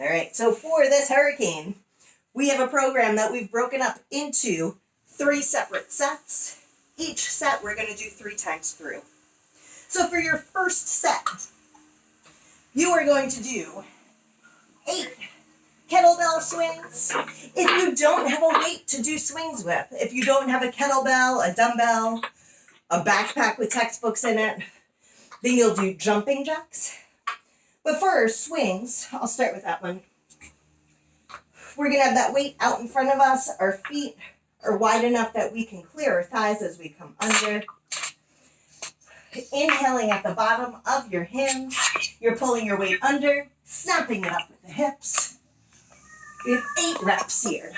All right, so for this hurricane, we have a program that we've broken up into 3 separate sets. Each set we're going to do 3 times through. So for your first set, you are going to do 8 kettlebell swings. If you don't have a weight to do swings with, if you don't have a kettlebell, a dumbbell, a backpack with textbooks in it, then you'll do jumping jacks. But for our swings, I'll start with that one. We're going to have that weight out in front of us. Our feet are wide enough that we can clear our thighs as we come under. Inhaling at the bottom of your hands. You're pulling your weight under, snapping it up with the hips. We have 8 reps here.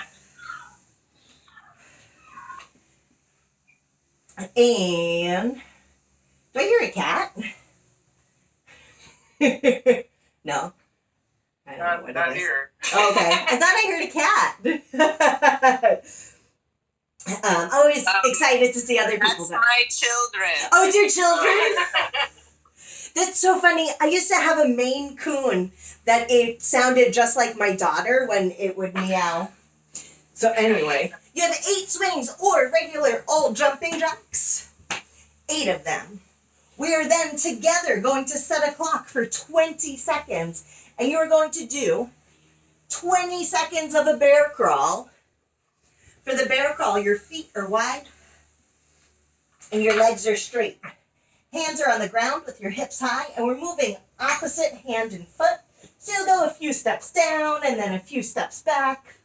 And do I hear a cat? No. I don't know what not it is. here. Okay. I thought I heard a cat. Always excited to see other people. That's my children. Oh, it's your children? That's so funny. I used to have a Maine Coon that it sounded just like my daughter when it would meow. So anyway, you have 8 swings or regular old jumping jacks. 8 of them. We are then together going to set a clock for 20 seconds. And you are going to do 20 seconds of a bear crawl. For the bear crawl, your feet are wide and your legs are straight. Hands are on the ground with your hips high, and we're moving opposite hand and foot. So you'll go a few steps down and then a few steps back.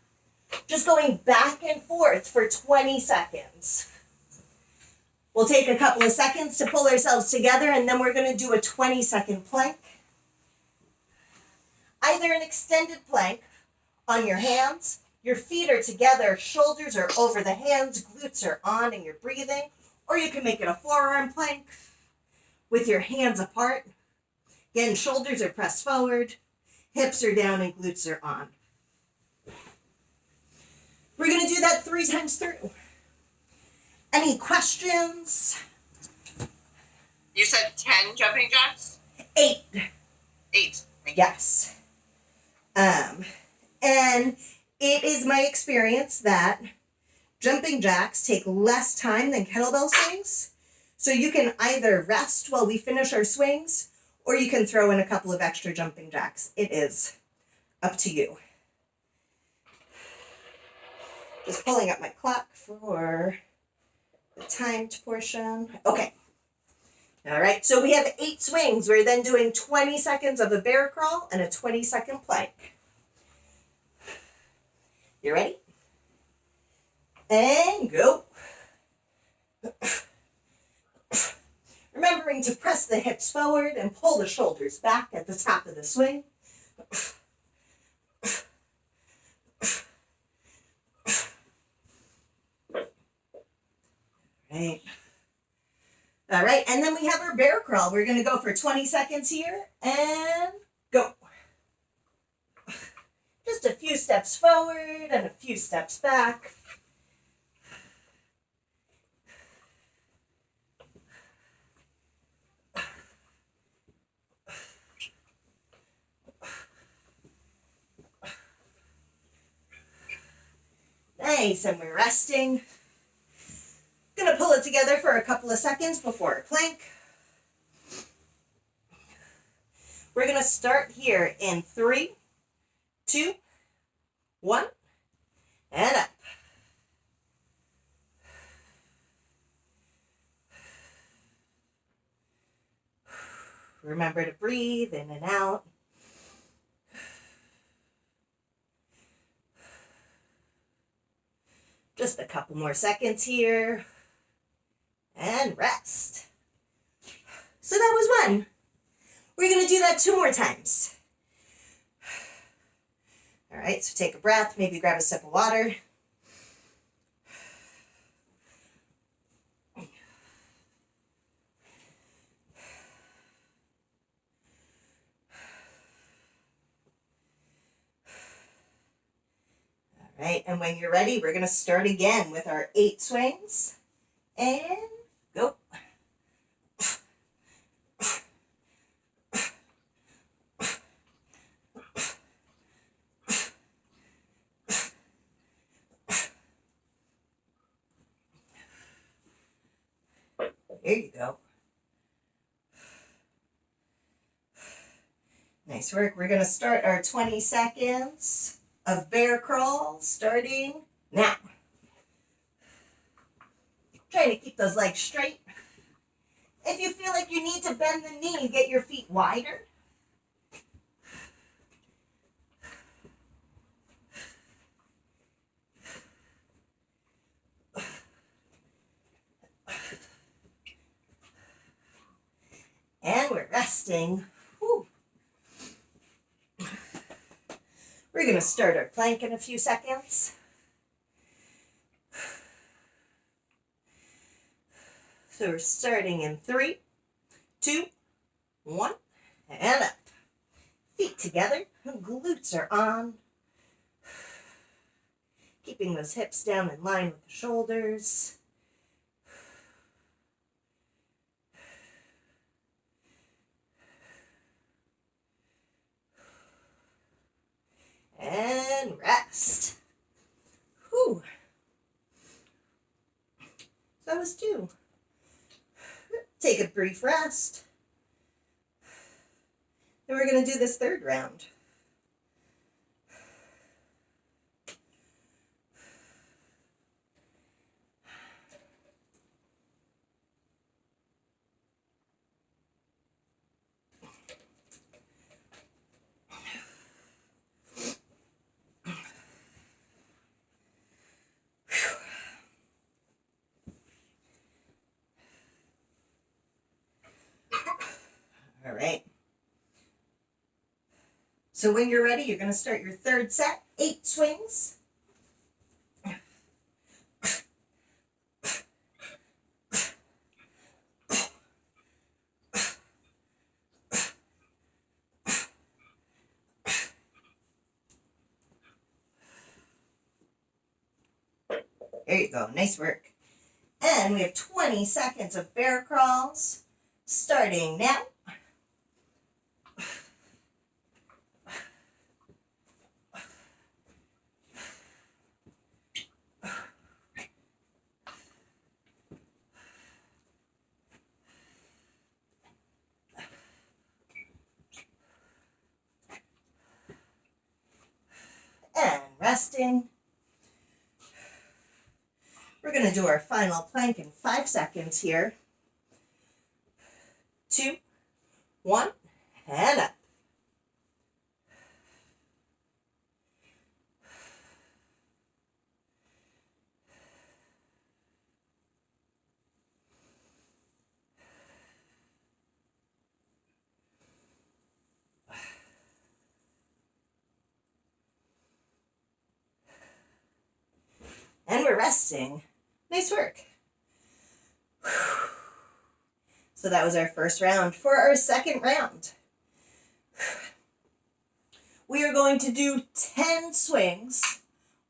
Just going back and forth for 20 seconds. We'll take a couple of seconds to pull ourselves together, and then we're going to do a 20-second plank. Either an extended plank on your hands, your feet are together, shoulders are over the hands, glutes are on, and you're breathing. Or you can make it a forearm plank with your hands apart. Again, shoulders are pressed forward, hips are down, and glutes are on. We're going to do that 3 times through. Any questions? You said 10 jumping jacks? 8. 8. Yes. And it is my experience that jumping jacks take less time than kettlebell swings. So you can either rest while we finish our swings, or you can throw in a couple of extra jumping jacks. It is up to you. Just pulling up my clock for the timed portion. Okay. All right, so we have 8 swings. We're then doing 20 seconds of a bear crawl and a 20-second plank. You ready? And go. Remembering to press the hips forward and pull the shoulders back at the top of the swing. Right. All right, and then we have our bear crawl. We're going to go for 20 seconds here and go. Just a few steps forward and a few steps back. Nice, and we're resting. Gonna pull it together for a couple of seconds before a plank. We're gonna start here in 3, 2, 1, and up. Remember to breathe in and out. Just a couple more seconds here. And rest. So that was 1. We're going to do that 2 more times. All right, so take a breath, maybe grab a sip of water. All right, and when you're ready, we're going to start again with our 8 swings. And go. There you go. Nice work. We're going to start our 20 seconds of bear crawl starting now. Trying to keep those legs straight. If you feel like you need to bend the knee, get your feet wider. And we're resting. Whew. We're going to start our plank in a few seconds. So we're starting in 3, 2, 1, and up. Feet together, glutes are on. Keeping those hips down in line with the shoulders. And rest. Whew. So that was 2. Take a brief rest. Then we're going to do this third round. All right. So when you're ready, you're going to start your third set, 8 swings. There you go. Nice work. And we have 20 seconds of bear crawls starting now. And resting. We're going to do our final plank in 5 seconds here. 2, 1, and up. And we're resting. Nice work. So that was our first round. For our second round, we are going to do 10 swings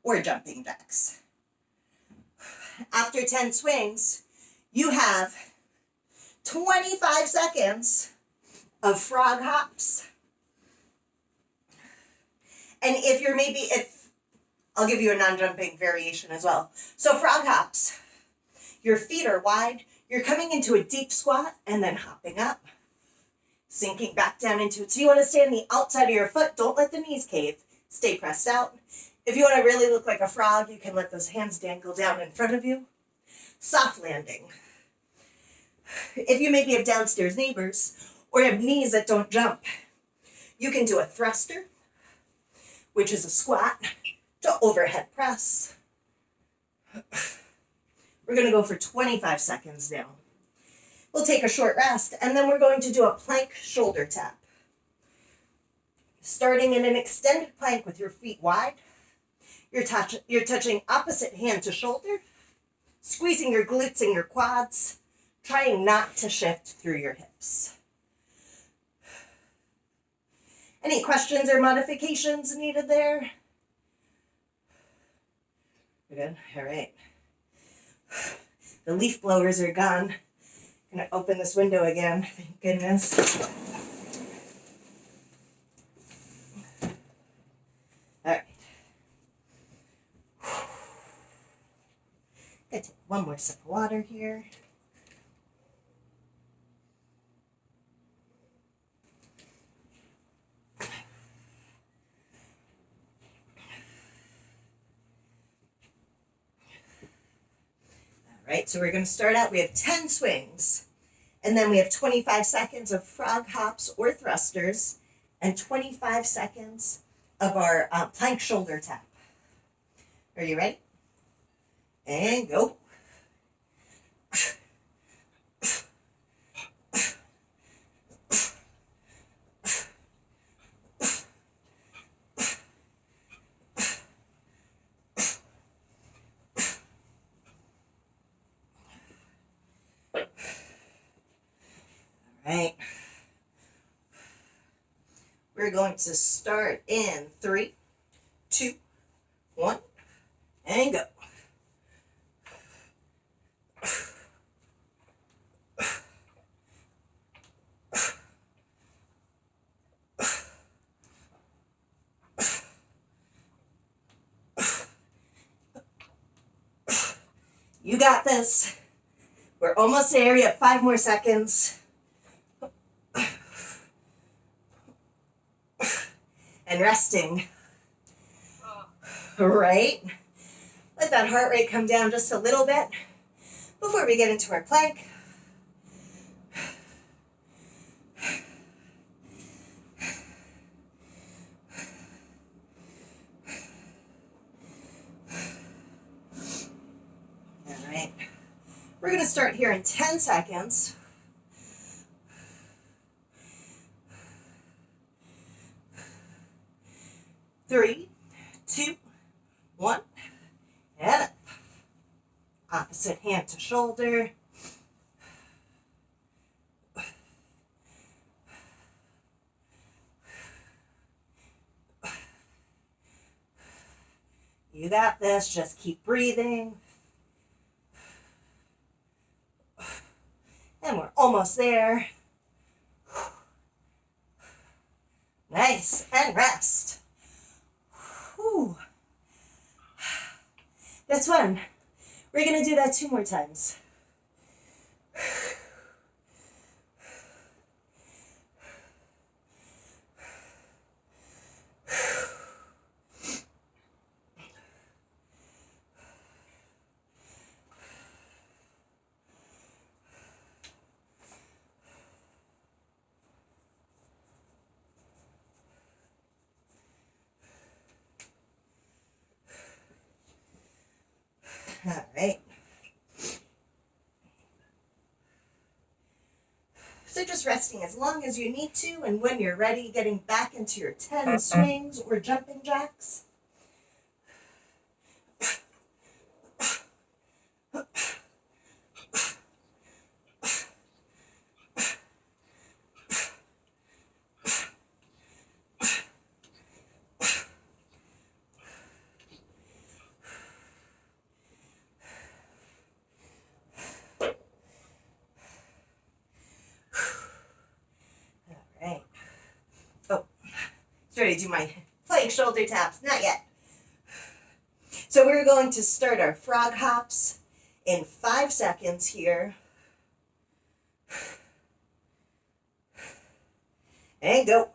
or jumping jacks. After 10 swings, you have 25 seconds of frog hops. And if I'll give you a non-jumping variation as well. So frog hops, your feet are wide, you're coming into a deep squat and then hopping up, sinking back down into it. So you want to stay on the outside of your foot, don't let the knees cave, stay pressed out. If you want to really look like a frog, you can let those hands dangle down in front of you. Soft landing. If you maybe have downstairs neighbors or have knees that don't jump, you can do a thruster, which is a squat, to overhead press. We're going to go for 25 seconds now. We'll take a short rest, and then we're going to do a plank shoulder tap. Starting in an extended plank with your feet wide, you're touching opposite hand to shoulder, squeezing your glutes and your quads, trying not to shift through your hips. Any questions or modifications needed there? Good. All right. The leaf blowers are gone. I'm going to open this window again. Thank goodness. All right. Gonna take one more sip of water here. right, so we're going to start out, we have 10 swings, and then we have 25 seconds of frog hops or thrusters, and 25 seconds of our plank shoulder tap. Are you ready? And go. Right. We're going to start in 3, 2, 1, and go. You got this. We're almost there. You have 5 more seconds. And resting. Right? Let that heart rate come down just a little bit before we get into our plank. All right. We're going to start here in 10 seconds. Three, 2, 1, and up. Opposite hand to shoulder. You got this. Just keep breathing. And we're almost there. Nice. And rest. Whew. That's fun. We're going to do that 2 more times. All right. So just resting as long as you need to, and when you're ready, getting back into your 10 swings or jumping jacks. Ready to do my plank shoulder taps. Not yet. So we're going to start our frog hops in 5 seconds here. And go.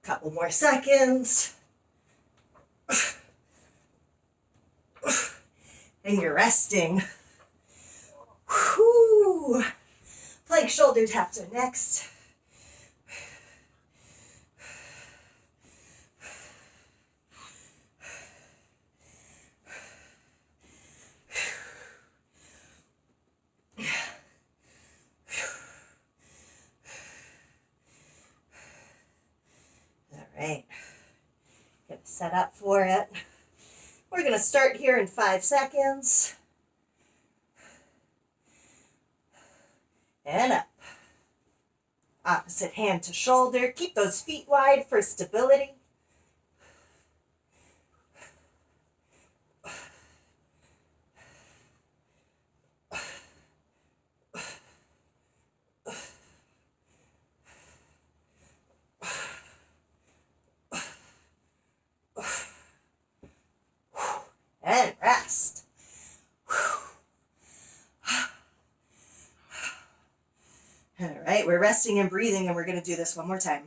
Couple more seconds. And you're resting. Whew. Plank shoulder taps are next. Right, get set up for it. We're going to start here in 5 seconds. And up. Opposite hand to shoulder. Keep those feet wide for stability. All right, we're resting and breathing, and we're going to do this one more time.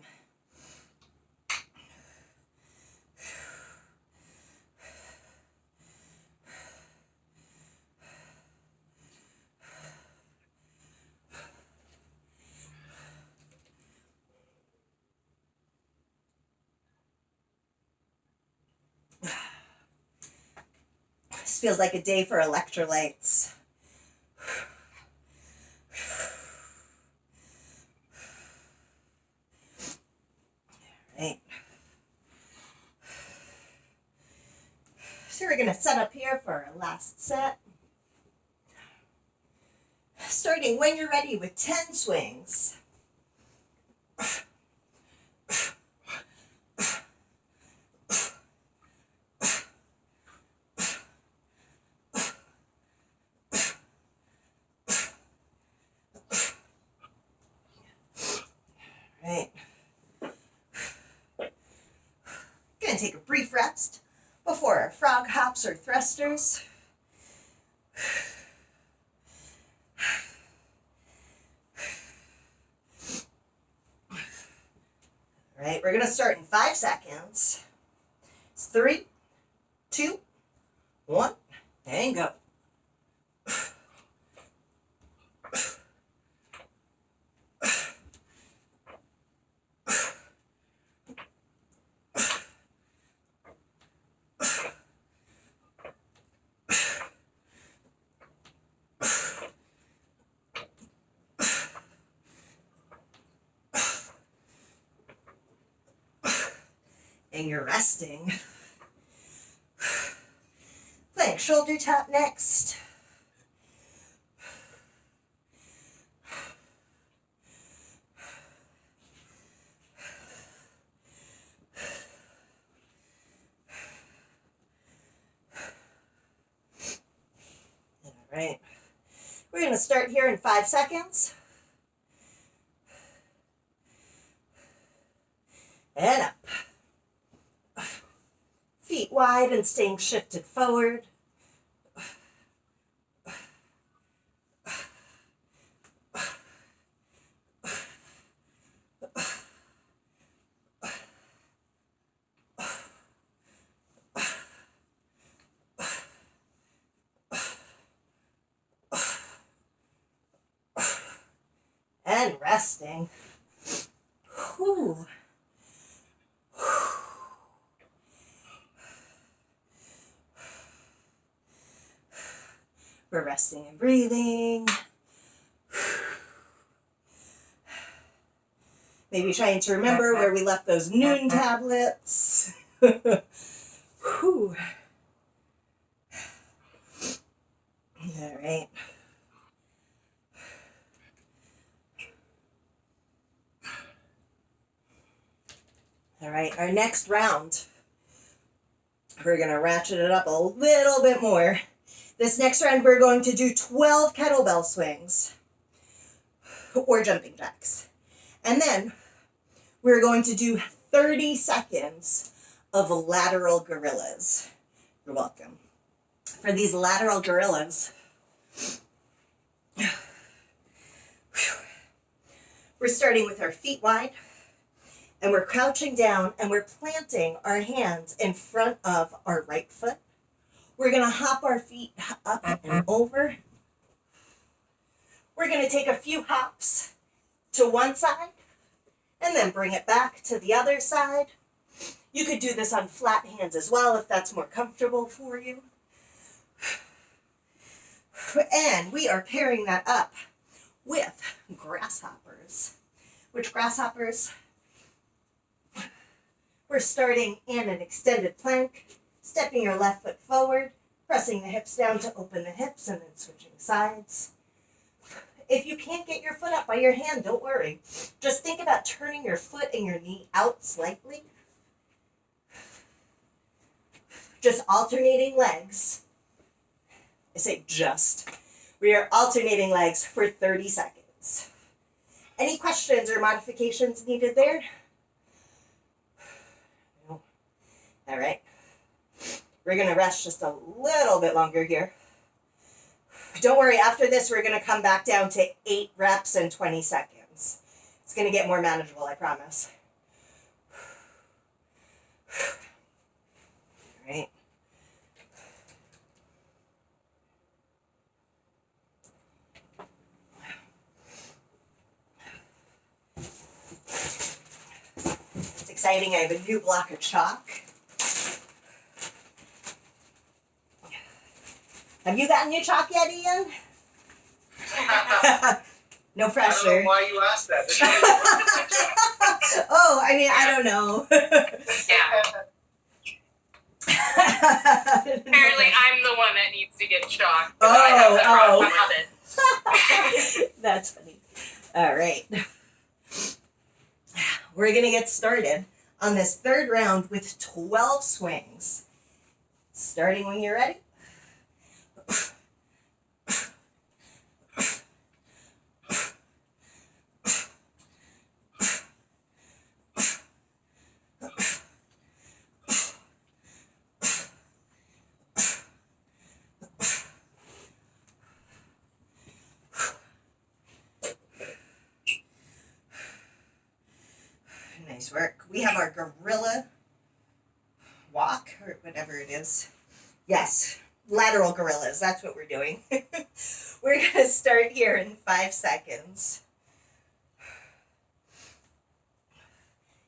This feels like a day for electrolytes. All right. So we're going to set up here for our last set. Starting when you're ready with 10 swings. Right. Gonna take a brief rest before our frog hops or thrusters. All right, we're gonna start in 5 seconds. It's 3, 2, 1, and go. And you're resting. Playing shoulder tap next. All right. We're going to start here in 5 seconds. And up. Feet wide and staying shifted forward. And resting. Whew. We're resting and breathing. Maybe trying to remember where we left those noon tablets. Whew. All right. All right, our next round, we're going to ratchet it up a little bit more. This next round, we're going to do 12 kettlebell swings or jumping jacks. And then we're going to do 30 seconds of lateral gorillas. You're welcome. For these lateral gorillas, we're starting with our feet wide, and we're crouching down, and we're planting our hands in front of our right foot. We're going to hop our feet up and over. We're going to take a few hops to one side and then bring it back to the other side. You could do this on flat hands as well if that's more comfortable for you. And we are pairing that up with grasshoppers. Which grasshoppers? We're starting in an extended plank, stepping your left foot forward, pressing the hips down to open the hips, and then switching sides. If you can't get your foot up by your hand, don't worry. Just think about turning your foot and your knee out slightly. Just alternating legs. I say just. We are alternating legs for 30 seconds. Any questions or modifications needed there? No. All right. We're going to rest just a little bit longer here. Don't worry, after this, we're going to come back down to 8 reps and 20 seconds. seconds. It's going to get more manageable, I promise. All right. It's exciting. I have a new block of chalk. Have you gotten your chalk yet, Ian? No I pressure. don't know why you asked that. Oh, I mean, I don't know. Yeah. Apparently, I'm the one that needs to get shocked. I have a problem with it. That's funny. All right. We're going to get started on this third round with 12 swings. Starting when you're ready. Nice work. We have our gorilla walk, or whatever it is. Yes, lateral gorillas. That's what we're doing. We're going to start here in 5 seconds.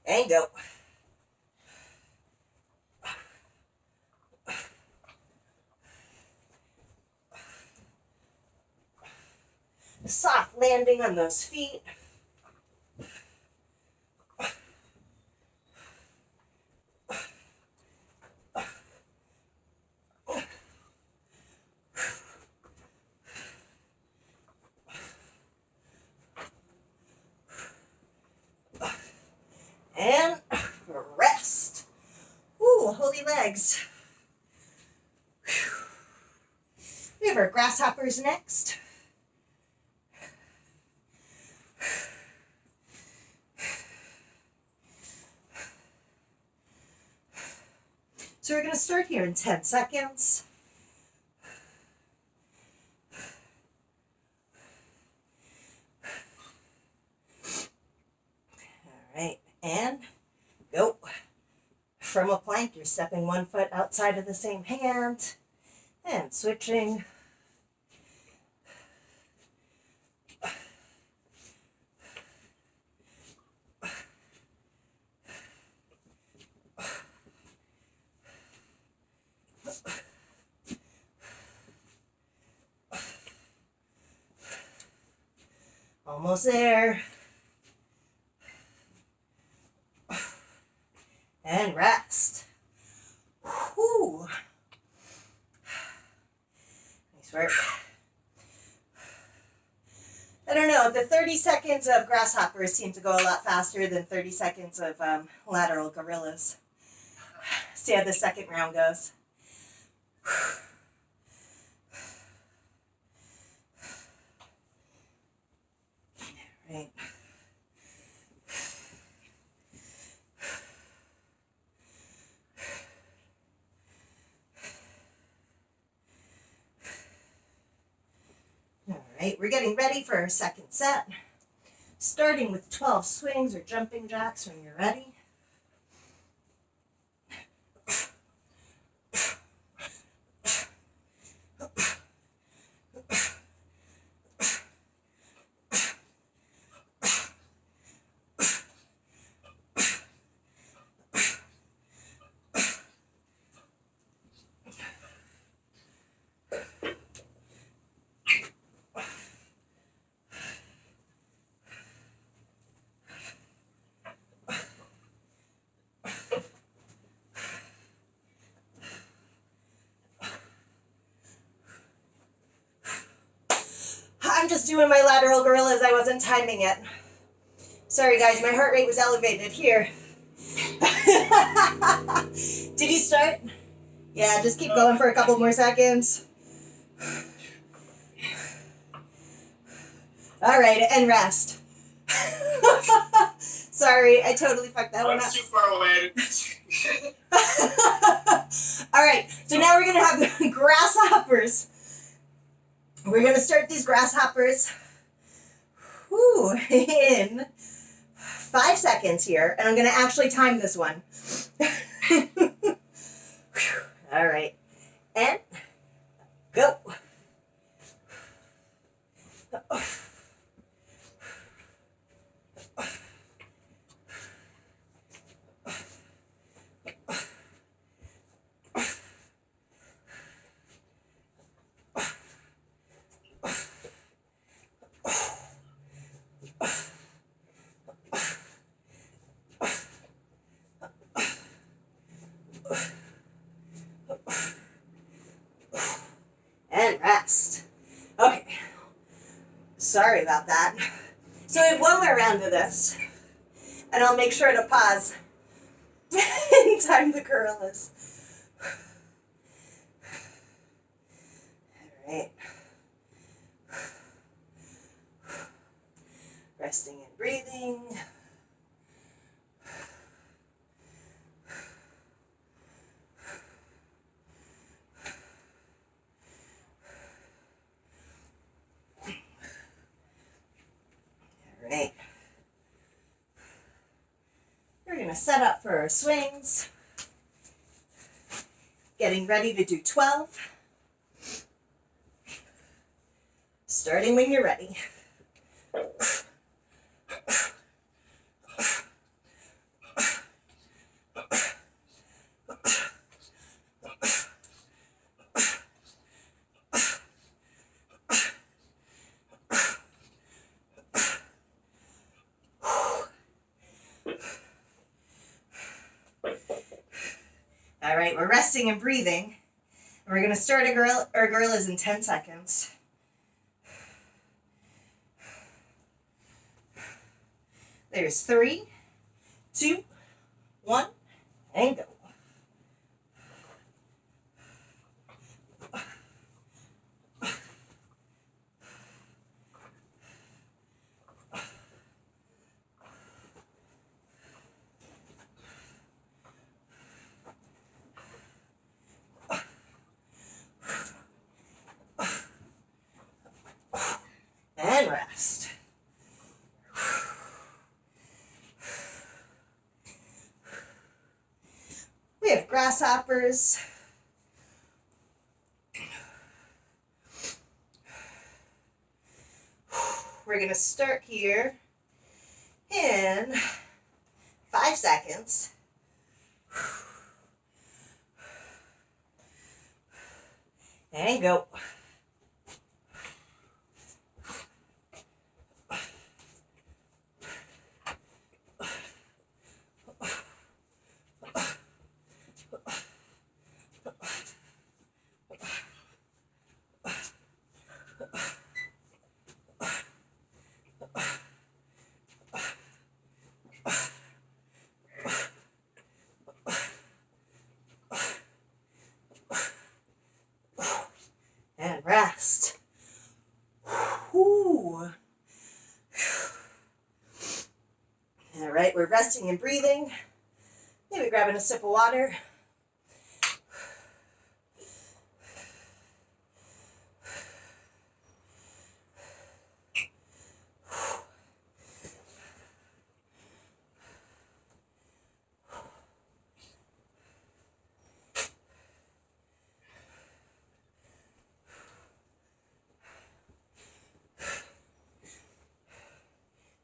And go. Soft landing on those feet. And rest. Ooh, holy legs. We have our grasshoppers next. So we're going to start here in 10 seconds. All right, and go. From a plank, you're stepping one foot outside of the same hand and switching. Almost there. And rest. Whew. Nice work. I don't know, the 30 seconds of grasshoppers seem to go a lot faster than 30 seconds of lateral gorillas. See how the second round goes. Right. All right, we're getting ready for our second set. Starting with 12 swings or jumping jacks when you're ready. I'm just doing my lateral gorillas. I wasn't timing it. Sorry guys, my heart rate was elevated here. Did you start? Yeah, just keep going for a couple more seconds. All right, and rest. Sorry, I totally fucked that one up. I'm too far away. All right, so now we're gonna have grasshoppers. We're gonna start these grasshoppers. whew, in 5 seconds here, and I'm going to actually time this one. All right, and go. And rest. Okay. Sorry about that. So we have one more round of this, and I'll make sure to pause and time the gorillas. All right. Resting and breathing. Right. We're going to set up for our swings. Getting ready to do 12. Starting when you're ready. All right, we're resting and breathing. And we're going to start our gorillas in 10 seconds. There's 3, 2, 1, and go. And rest. We have grasshoppers. We're going to start here in 5 seconds. And go. And rest. Whew. All right, we're resting and breathing. Maybe grabbing a sip of water.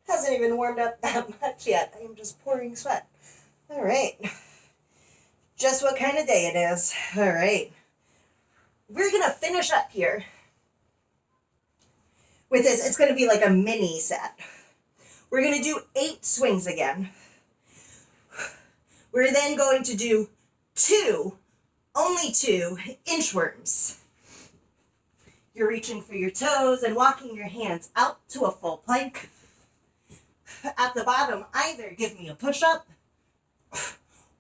Hasn't even warmed up that much yet. I am just pouring sweat. All right. Just what kind of day it is. All right. We're going to finish up here with this. It's going to be like a mini set. We're going to do 8 swings again. We're then going to do only 2 inchworms. You're reaching for your toes and walking your hands out to a full plank. At the bottom, either give me a push-up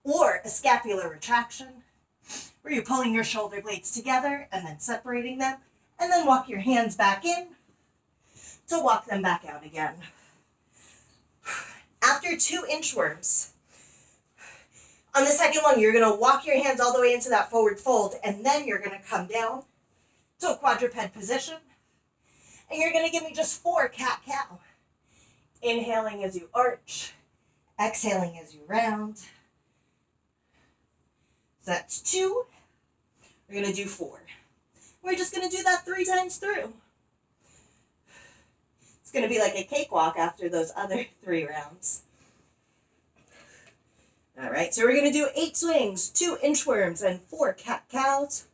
or a scapular retraction, where you're pulling your shoulder blades together and then separating them, and then walk your hands back in to walk them back out again. After 2 inchworms, on the second one, you're going to walk your hands all the way into that forward fold, and then you're going to come down to a quadruped position, and you're going to give me just 4 cat-cow. Inhaling as you arch, exhaling as you round. So that's 2. We're going to do 4. We're just going to do that 3 times through. It's going to be like a cakewalk after those other 3 rounds. All right, so we're going to do 8 swings, 2 inchworms, and 4 cat-cows.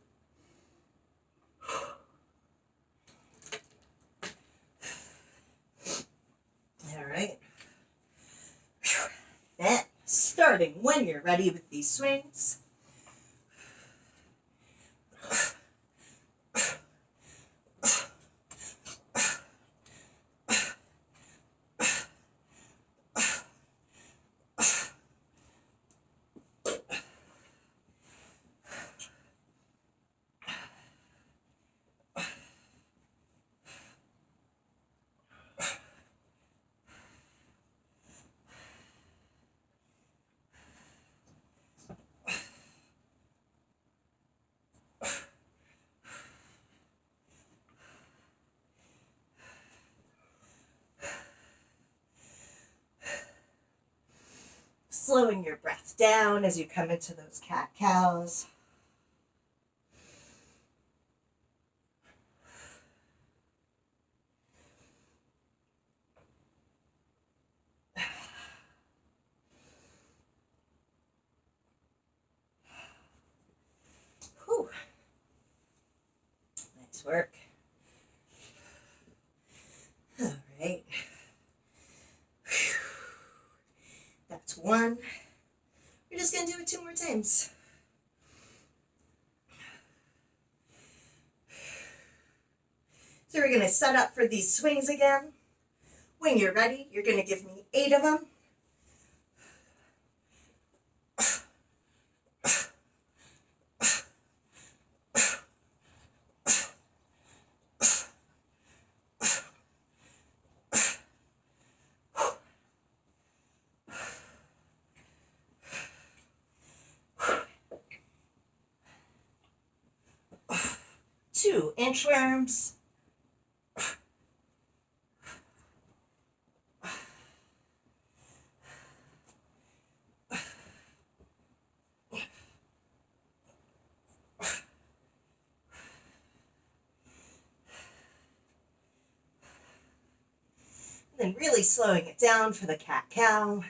All right. Then, starting when you're ready with these swings. Slowing your breath down as you come into those cat-cows. Whew. Nice work. All right. That's 1. We're just going to do it 2 more times. So we're going to set up for these swings again. When you're ready, you're going to give me 8 of them. Two inchworms. And then really slowing it down for the cat-cow.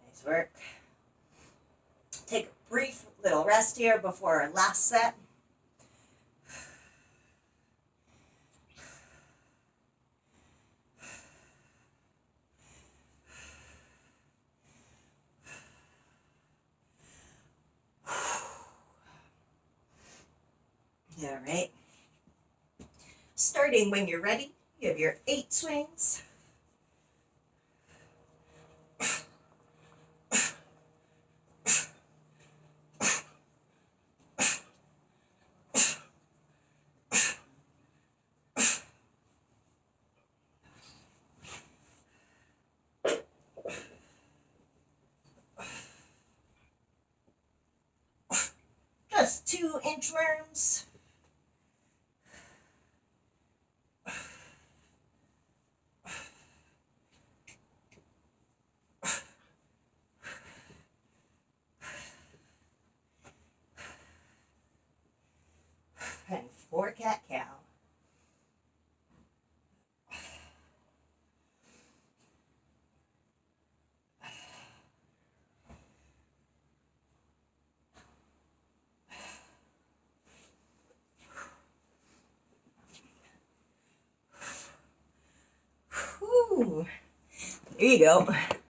Nice work. Take a brief little rest here before our last set. All right. Starting when you're ready, you have your 8 swings. Just 2 inchworms. And 4 cat-cow. Whew. There you go.